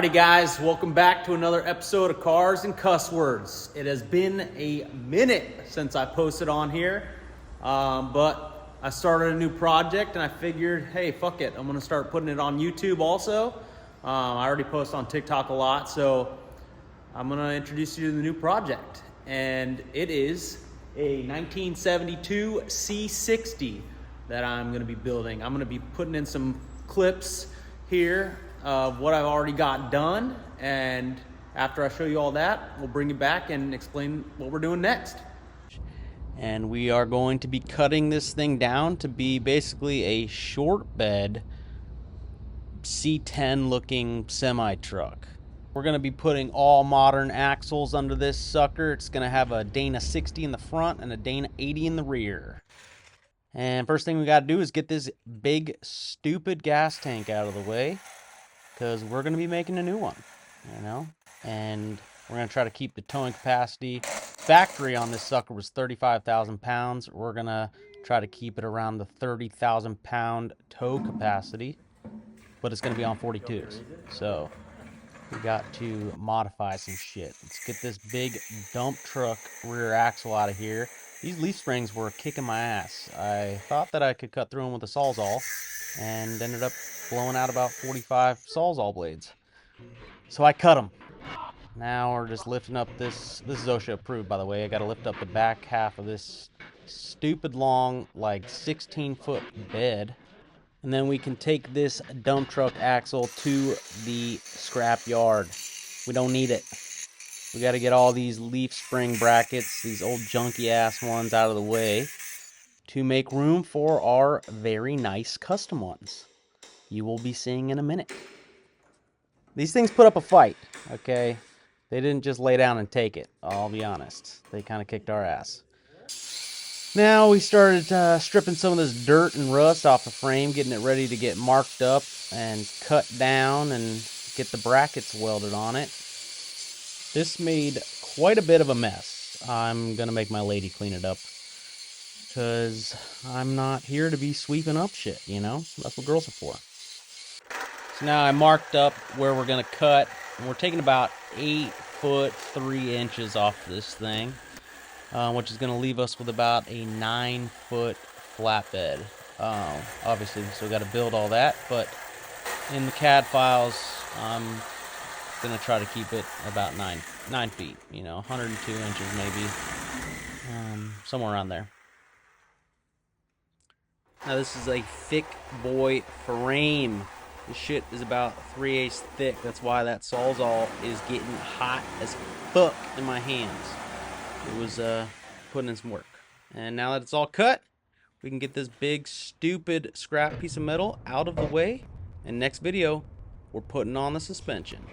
Alrighty guys, welcome back to another episode of Cars and Cuss Words. It has been a minute since I posted on here, but I started a new project and I figured, hey, fuck it. I'm gonna start putting it on YouTube also. I already post on TikTok a lot, so I'm gonna introduce you to the new project. And it is a 1972 C60 that I'm gonna be building. I'm gonna be putting in some clips here of what I've already got done, and after I show you all that, we'll bring you back and explain what we're doing next. And we are going to be cutting this thing down to be basically a short bed C10 looking semi truck. We're going to be putting all modern axles under this sucker. It's going to have a Dana 60 in the front and a Dana 80 in the rear. And first thing we got to do is get this big stupid gas tank out of the way, because we're going to be making a new one, you know, and we're going to try to keep the towing capacity. Factory on this sucker was 35,000 pounds. We're going to try to keep it around the 30,000 pound tow capacity, but it's going to be on 42s. So we got to modify some shit. Let's get this big dump truck rear axle out of here. These leaf springs were kicking my ass. I thought that I could cut through them with a Sawzall, and ended up blowing out about 45 Sawzall blades. So I cut them. Now we're just lifting up this is OSHA approved, by the way. I got to lift up the back half of this stupid long, like 16-foot bed. And then we can take this dump truck axle to the scrap yard. We don't need it. We got to get all these leaf spring brackets, these old junky ass ones, out of the way to make room for our very nice custom ones you will be seeing in a minute. These things put up a fight, okay? They didn't just lay down and take it, I'll be honest. They kind of kicked our ass. Now we started stripping some of this dirt and rust off the frame, getting it ready to get marked up and cut down and get the brackets welded on it. This made quite a bit of a mess. I'm gonna make my lady clean it up, because I'm not here to be sweeping up shit, you know? That's what girls are for. So now I marked up where we're going to cut, and we're taking about 8 foot 3 inches off this thing, which is going to leave us with about a 9 foot flatbed. Obviously, so we got to build all that, but in the CAD files, I'm going to try to keep it about 9 feet, you know, 102 inches maybe, somewhere around there. Now this is a thick boy frame. This shit is about 3/8 thick. That's why that Sawzall is getting hot as fuck in my hands. It was putting in some work. And now that it's all cut, we can get this big stupid scrap piece of metal out of the way. And next video, we're putting on the suspension.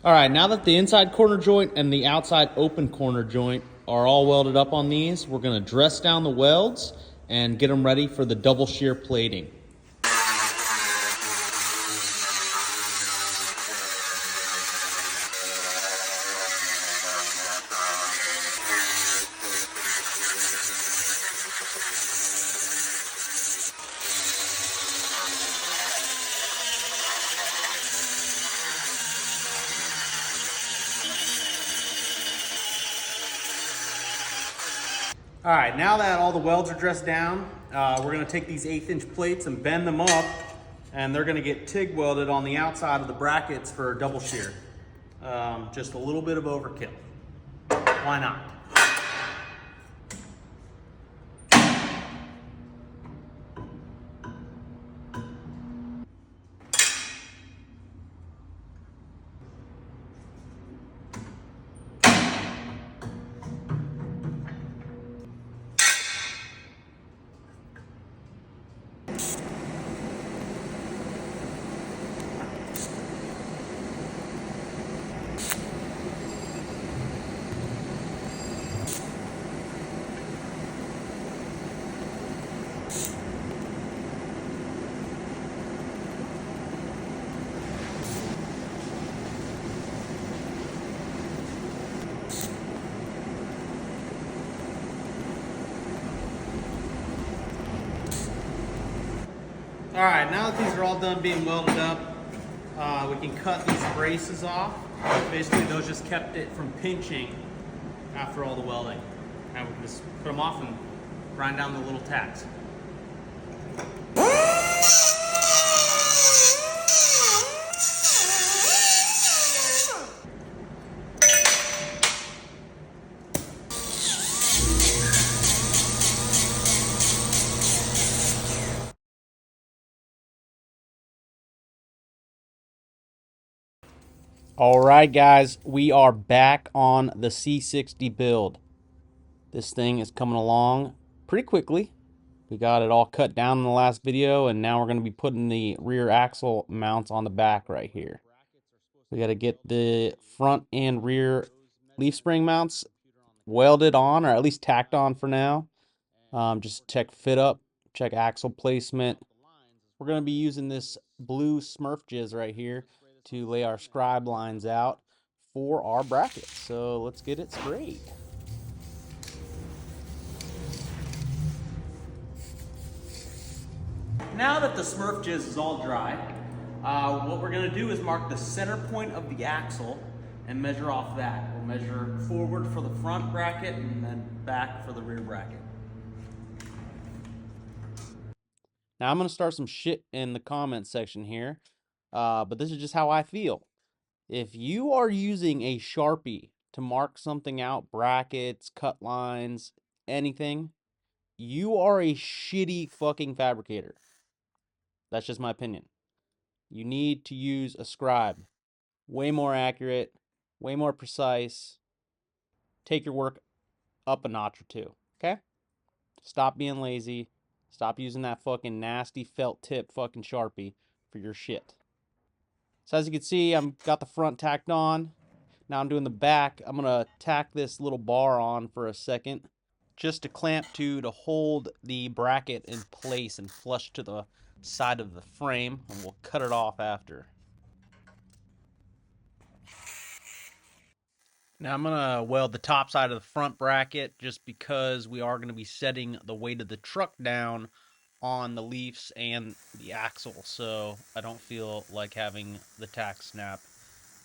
All right, now that the inside corner joint and the outside open corner joint are all welded up on these, we're gonna dress down the welds and get them ready for the double shear plating. All right, now that all the welds are dressed down, we're gonna take these 1/8 inch plates and bend them up And they're gonna get TIG welded on the outside of the brackets for double shear. Just a little bit of overkill. Why not? All right, now that these are all done being welded up, we can cut these braces off. Basically, those just kept it from pinching after all the welding. And we can just put them off and grind down the little tacks. All right, guys, we are back on the C60 build. This thing is coming along pretty quickly. We got it all cut down in the last video, and now we're going to be putting the rear axle mounts on the back right here. We got to get the front and rear leaf spring mounts welded on, or at least tacked on for now. Just check fit up, check axle placement. We're going to be using this blue Smurf jizz right here to lay our scribe lines out for our brackets. So let's get it sprayed. Now that the Smurf jizz is all dry, what we're going to do is mark the center point of the axle and measure off that. We'll measure forward for the front bracket and then back for the rear bracket. Now I'm going to start some shit in the comment section here, but this is just how I feel. If you are using a Sharpie to mark something out, brackets, cut lines, anything, you are a shitty fucking fabricator. That's just my opinion. You need to use a scribe. Way more accurate, way more precise. Take your work up a notch or two, okay? Stop being lazy. Stop using that fucking nasty felt tip fucking Sharpie for your shit. So as you can see, I've got the front tacked on. Now I'm doing the back. I'm going to tack this little bar on for a second, just to clamp to hold the bracket in place and flush to the side of the frame, and we'll cut it off after. Now I'm going to weld the top side of the front bracket just because we are going to be setting the weight of the truck down on the leafs and the axle, so I don't feel like having the tack snap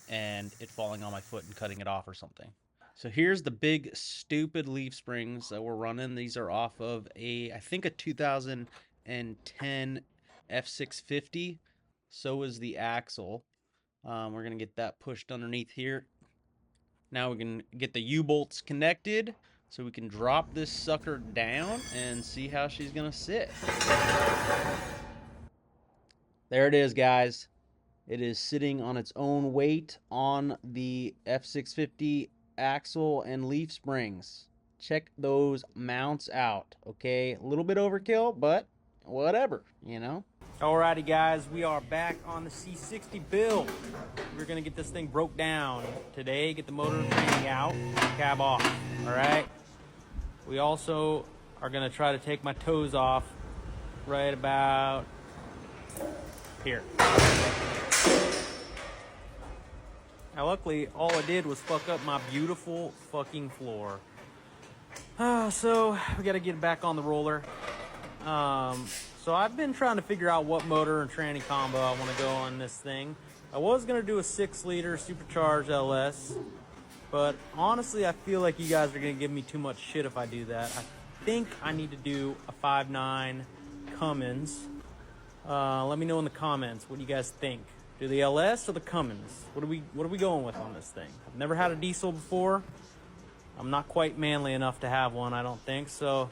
and it falling on my foot and cutting it off or something. So here's the big stupid leaf springs that we're running. These are off of I think a 2010 F650. So is the axle. We're gonna get that pushed underneath here. Now we can get the U-bolts connected so we can drop this sucker down and see how she's gonna sit. There it is, guys. It is sitting on its own weight on the F650 axle and leaf springs. Check those mounts out, okay? A little bit overkill, but whatever, you know? Alrighty, guys, we are back on the C60 build. We're gonna get this thing broke down today, get the motor and training out, cab off, all right? We also are gonna try to take my toes off right about here. Now, luckily, all I did was fuck up my beautiful fucking floor. So we gotta get it back on the roller. So I've been trying to figure out what motor and tranny combo I want to go on this thing. I was going to do a 6-liter supercharged LS, but honestly I feel like you guys are going to give me too much shit if I do that. I think I need to do a 5.9 Cummins. Let me know in the comments, what do you guys think? Do the LS or the Cummins? What are we going with on this thing? I've never had a diesel before. I'm not quite manly enough to have one, I don't think, so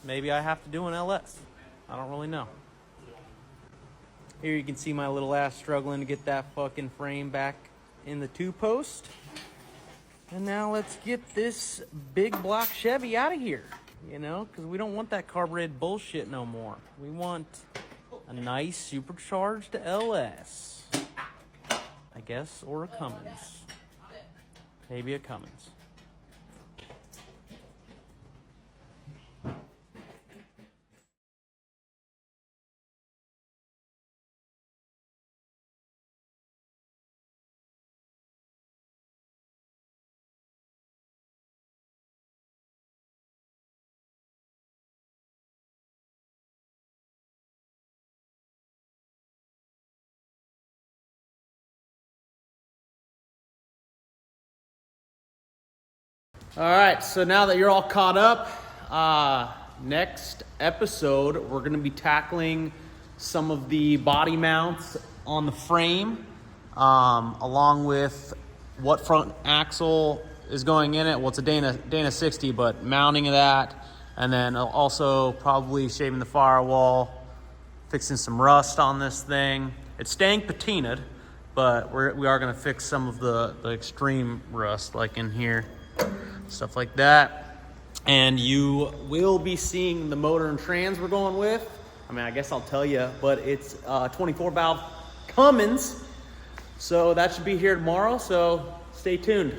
maybe I have to do an LS. I don't really know. Here you can see my little ass struggling to get that fucking frame back in the 2-post. And now let's get this big block Chevy out of here, you know, because we don't want that carbureted bullshit no more. We want a nice supercharged LS, I guess, or a Cummins. Maybe a Cummins. All right, so now that you're all caught up, next episode, we're going to be tackling some of the body mounts on the frame, along with what front axle is going in it. Well, it's a Dana 60, but mounting of that, and then also probably shaving the firewall, fixing some rust on this thing. It's staying patinaed, but we are going to fix some of the extreme rust, like in here. Stuff like that. And you will be seeing the motor and trans we're going with. I mean, I guess I'll tell you, but it's 24 valve Cummins. So that should be here tomorrow, so stay tuned.